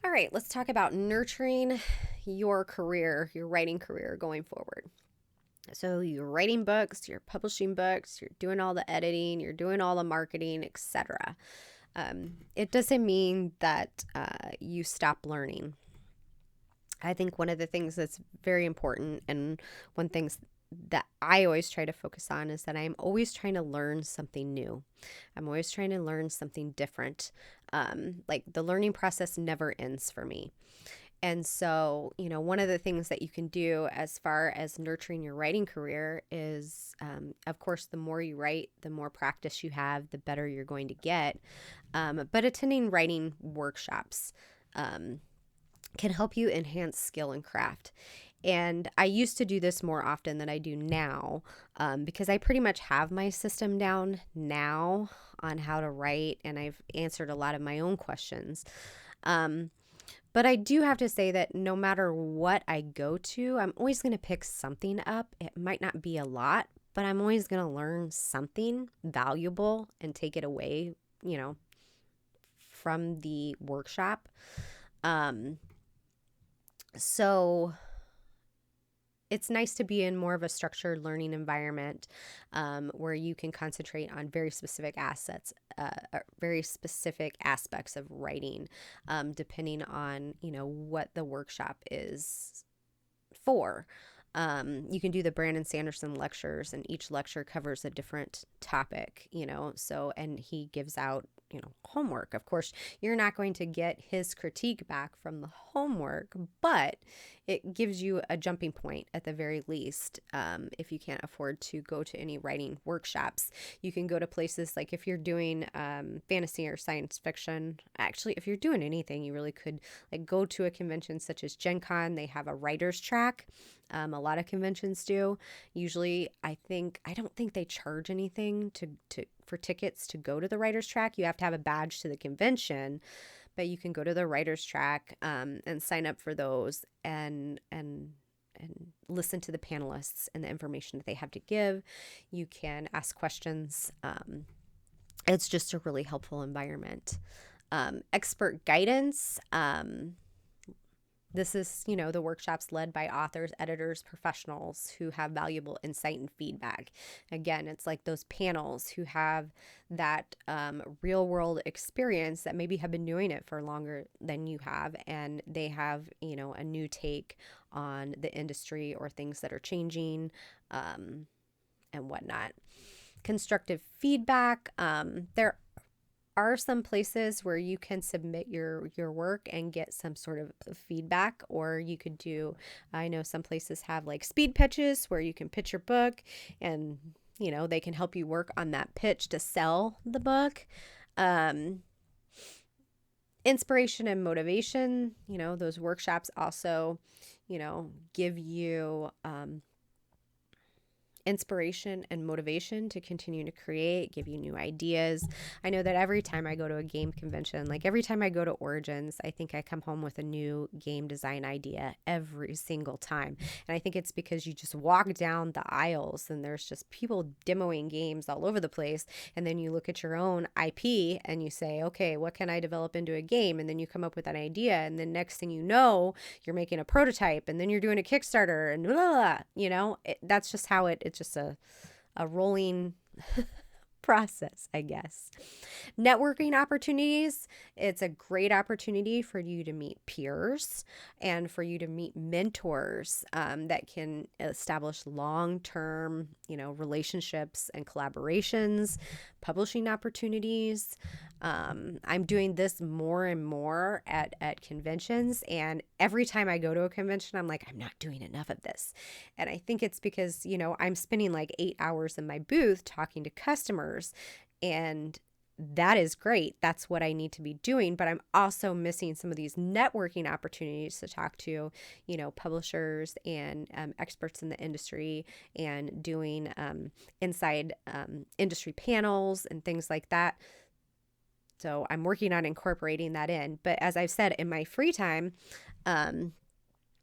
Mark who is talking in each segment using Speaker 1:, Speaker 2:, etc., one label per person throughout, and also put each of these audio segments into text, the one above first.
Speaker 1: All right, let's talk about nurturing your career, your writing career going forward. So you're writing books, you're publishing books, you're doing all the editing, you're doing all the marketing, etc. It doesn't mean that you stop learning. I think one of the things that's very important, and one things that I always try to focus on, is that I'm always trying to learn something new. I'm always trying to learn something different. Like the learning process never ends for me. And so, one of the things that you can do as far as nurturing your writing career is, of course, the more you write, the more practice you have, the better you're going to get. But attending writing workshops can help you enhance skill and craft. And I used to do this more often than I do now, because I pretty much have my system down now on how to write, and I've answered a lot of my own questions. But I do have to say that no matter what I go to, I'm always going to pick something up. It might not be a lot, but I'm always going to learn something valuable and take it away, from the workshop. Um, so it's nice to be in more of a structured learning environment, where you can concentrate on very specific aspects of writing, depending on what the workshop is for. You can do the Brandon Sanderson lectures, and each lecture covers a different topic, and he gives out, homework. Of course, you're not going to get his critique back from the homework, but it gives you a jumping point at the very least. If you can't afford to go to any writing workshops, you can go to places like, if you're doing fantasy or science fiction. Actually, if you're doing anything, you really could go to a convention such as Gen Con. They have a writer's track. A lot of conventions do. Usually, I don't think they charge anything for tickets to go to the writer's track. You have to have a badge to the convention, but you can go to the writer's track, and sign up for those, and listen to the panelists and the information that they have to give. You can ask questions. It's just a really helpful environment. Expert guidance. This is, the workshops led by authors, editors, professionals who have valuable insight and feedback. Again, it's like those panels who have that real world experience, that maybe have been doing it for longer than you have, and they have, a new take on the industry or things that are changing, and whatnot. Constructive feedback. There are some places where you can submit your work and get some sort of feedback, or you could do, I know some places have like speed pitches where you can pitch your book, and they can help you work on that pitch to sell the book. Inspiration and motivation, those workshops also give you inspiration and motivation to continue to create, give you new ideas. I know that every time I go to a game convention, like every time I go to Origins, I think I come home with a new game design idea every single time. And I think it's because you just walk down the aisles and there's just people demoing games all over the place. And then you look at your own IP and you say, okay, what can I develop into a game? And then you come up with an idea. And then next thing you know, you're making a prototype, and then you're doing a Kickstarter, and blah, that's just how it's just a rolling process, I guess. Networking opportunities. It's a great opportunity for you to meet peers and for you to meet mentors, that can establish long-term, relationships and collaborations, publishing opportunities. I'm doing this more and more at conventions, and every time I go to a convention, I'm like, I'm not doing enough of this. And I think it's because, I'm spending like 8 hours in my booth talking to customers, and that is great. That's what I need to be doing. But I'm also missing some of these networking opportunities to talk to, publishers and experts in the industry, and doing inside industry panels and things like that. So I'm working on incorporating that in. But as I've said, in my free time,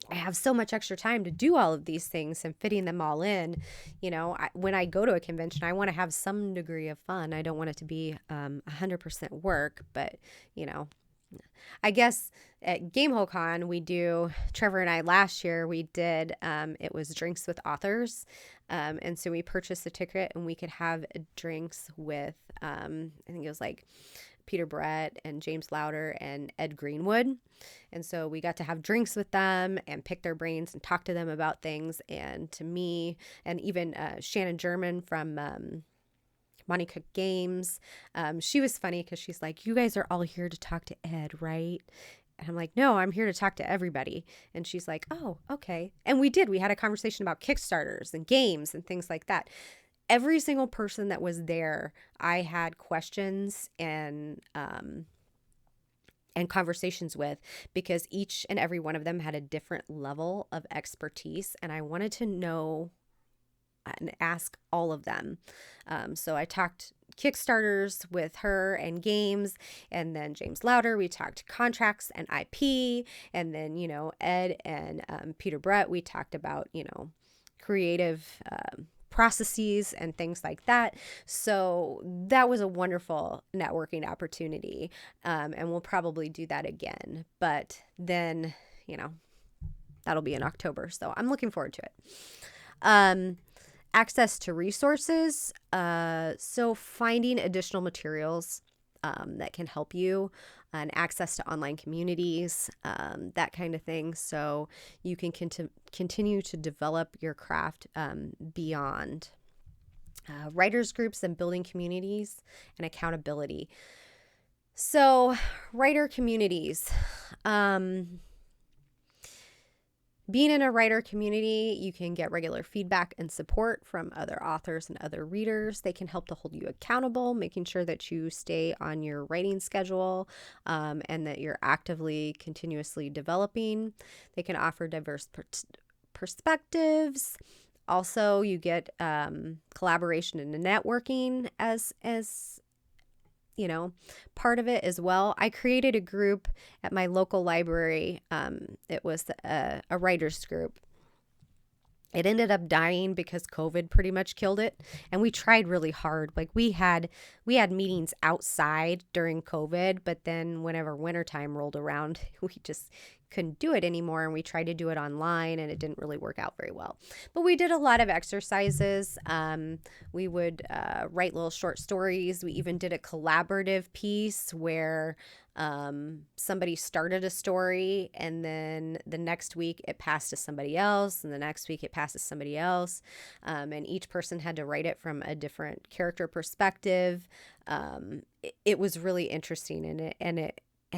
Speaker 1: I have so much extra time to do all of these things and fitting them all in. When I go to a convention, I want to have some degree of fun. I don't want it to be 100% work, but I guess at GameholeCon Trevor and I last year we did, it was drinks with authors. And so we purchased a ticket and we could have drinks with, I think it was like Peter Brett and James Louder and Ed Greenwood. And so we got to have drinks with them and pick their brains and talk to them about things. And to me, and even Shannon German from Monty Cook Games, she was funny because she's like, "You guys are all here to talk to Ed, right?" And I'm like, "No, I'm here to talk to everybody." And she's like, "Oh, okay." And we did. We had a conversation about Kickstarters and games and things like that. Every single person that was there, I had questions and conversations with, because each and every one of them had a different level of expertise, and I wanted to know and ask all of them. So I talked Kickstarters with her and games, and then James Louder, we talked contracts and IP, and then, Ed and Peter Brett, we talked about, creative processes and things like that. So that was a wonderful networking opportunity. And we'll probably do that again. But then, that'll be in October. So I'm looking forward to it. Access to resources. So finding additional materials that can help you, and access to online communities, that kind of thing. So you can continue to develop your craft beyond. Writers groups and building communities and accountability. So writer communities. Being in a writer community, you can get regular feedback and support from other authors and other readers. They can help to hold you accountable, making sure that you stay on your writing schedule, and that you're actively, continuously developing. They can offer diverse perspectives. Also, you get collaboration and networking as part of it as well. I created a group at my local library. It was a writers group. It ended up dying because COVID pretty much killed it. And we tried really hard. Like we had meetings outside during COVID, but then whenever wintertime rolled around, we just couldn't do it anymore. And we tried to do it online and it didn't really work out very well. But we did a lot of exercises. We would write little short stories. We even did a collaborative piece where somebody started a story and then the next week it passed to somebody else, and the next week it passed to somebody else, and each person had to write it from a different character perspective. It was really interesting, and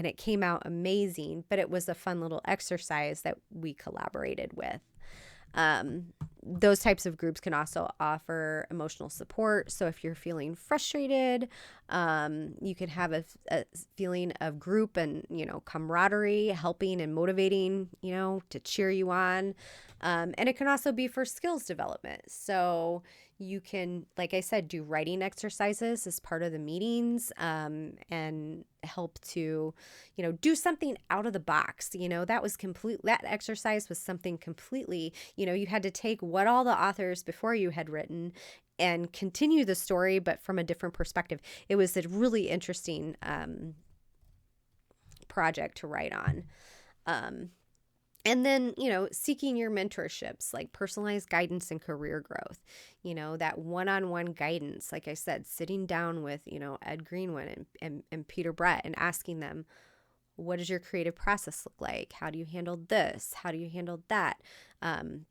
Speaker 1: it came out amazing, but it was a fun little exercise that we collaborated with. Those types of groups can also offer emotional support. So if you're feeling frustrated, you can have a feeling of group and, camaraderie, helping and motivating, to cheer you on. And it can also be for skills development. So you can, like I said, do writing exercises as part of the meetings, and help to, do something out of the box. That exercise was something completely, you had to take what all the authors before you had written and continue the story, but from a different perspective. It was a really interesting project to write on. And then, seeking your mentorships, like personalized guidance and career growth, that one-on-one guidance. Like I said, sitting down with, Ed Greenwood and Peter Brett and asking them, what does your creative process look like? How do you handle this? How do you handle that?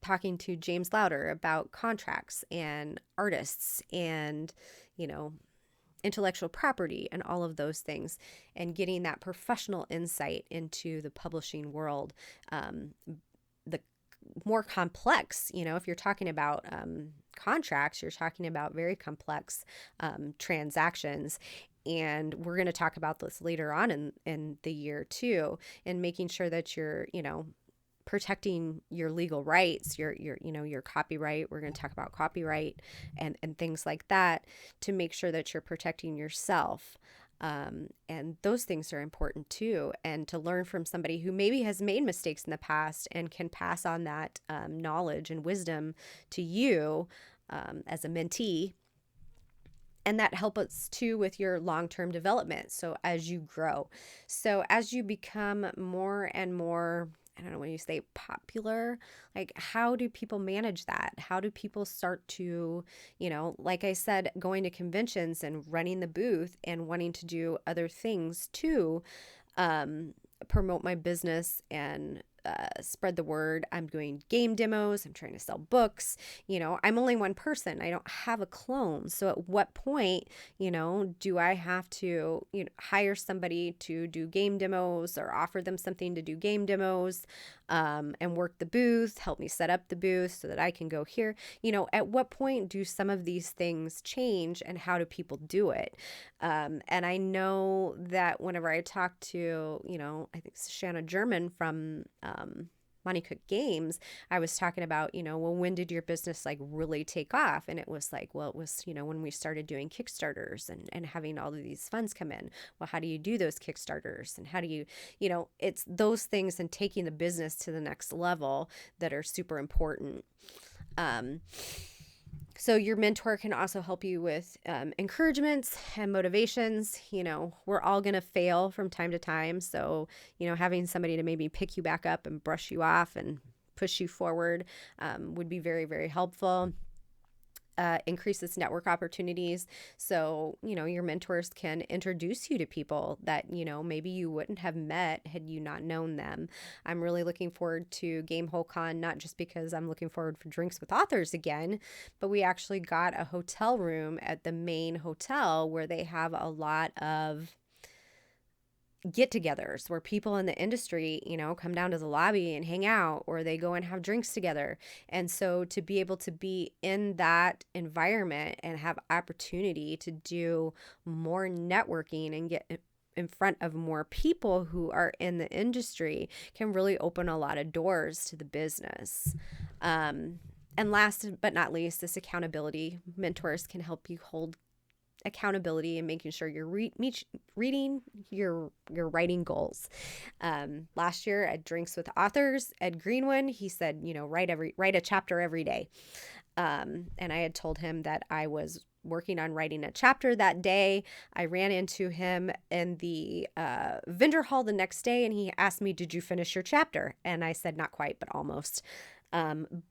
Speaker 1: Talking to James Louder about contracts and artists and, intellectual property and all of those things, and getting that professional insight into the publishing world. The more complex, if you're talking about contracts, you're talking about very complex transactions. And we're going to talk about this later on in the year too, and making sure that you're, protecting your legal rights, your copyright. We're going to talk about copyright and things like that, to make sure that you're protecting yourself. And those things are important too. And to learn from somebody who maybe has made mistakes in the past and can pass on that knowledge and wisdom to you as a mentee. And that helps too with your long-term development. So as you grow, so as you become more and more, I don't know, when you say popular, like how do people manage that? How do people start to, like I said, going to conventions and running the booth and wanting to do other things too, um, promote my business and spread the word. I'm doing game demos. I'm trying to sell books. I'm only one person. I don't have a clone. So at what point, do I have to, hire somebody to do game demos or offer them something to do game demos, and work the booth, help me set up the booth so that I can go here? At what point do some of these things change and how do people do it? And I know that whenever I talk to, I think Shanna German from Money Cook Games, I was talking about, well, when did your business like really take off? And it was like, well, it was, when we started doing Kickstarters and having all of these funds come in. Well, how do you do those Kickstarters? And how do you, it's those things and taking the business to the next level that are super important. So your mentor can also help you with encouragements and motivations. We're all going to fail from time to time. So, having somebody to maybe pick you back up and brush you off and push you forward would be very, very helpful. Increases network opportunities. So, your mentors can introduce you to people that, maybe you wouldn't have met had you not known them. I'm really looking forward to Gamehole Con, not just because I'm looking forward for drinks with authors again, but we actually got a hotel room at the main hotel where they have a lot of get-togethers where people in the industry, come down to the lobby and hang out, or they go and have drinks together. And so to be able to be in that environment and have opportunity to do more networking and get in front of more people who are in the industry can really open a lot of doors to the business. And last but not least, this accountability. Mentors can help you hold accountability and making sure you're reading your writing goals. Last year at Drinks with Authors, Ed Greenwood, he said, write a chapter every day. And I had told him that I was working on writing a chapter that day. I ran into him in the vendor hall the next day, and he asked me, "Did you finish your chapter?" And I said, "Not quite, but almost."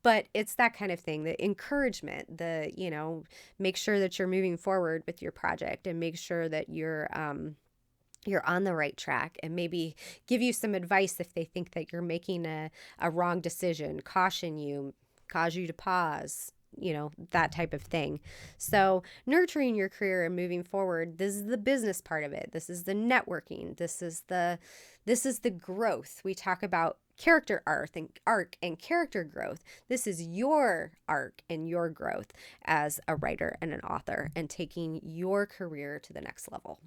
Speaker 1: But it's that kind of thing, the encouragement, make sure that you're moving forward with your project and make sure that you're on the right track, and maybe give you some advice if they think that you're making a wrong decision, caution you, cause you to pause, that type of thing. So nurturing your career and moving forward, this is the business part of it. This is the networking. This is the growth. We talk about character arc and character growth. This is your arc and your growth as a writer and an author, and taking your career to the next level.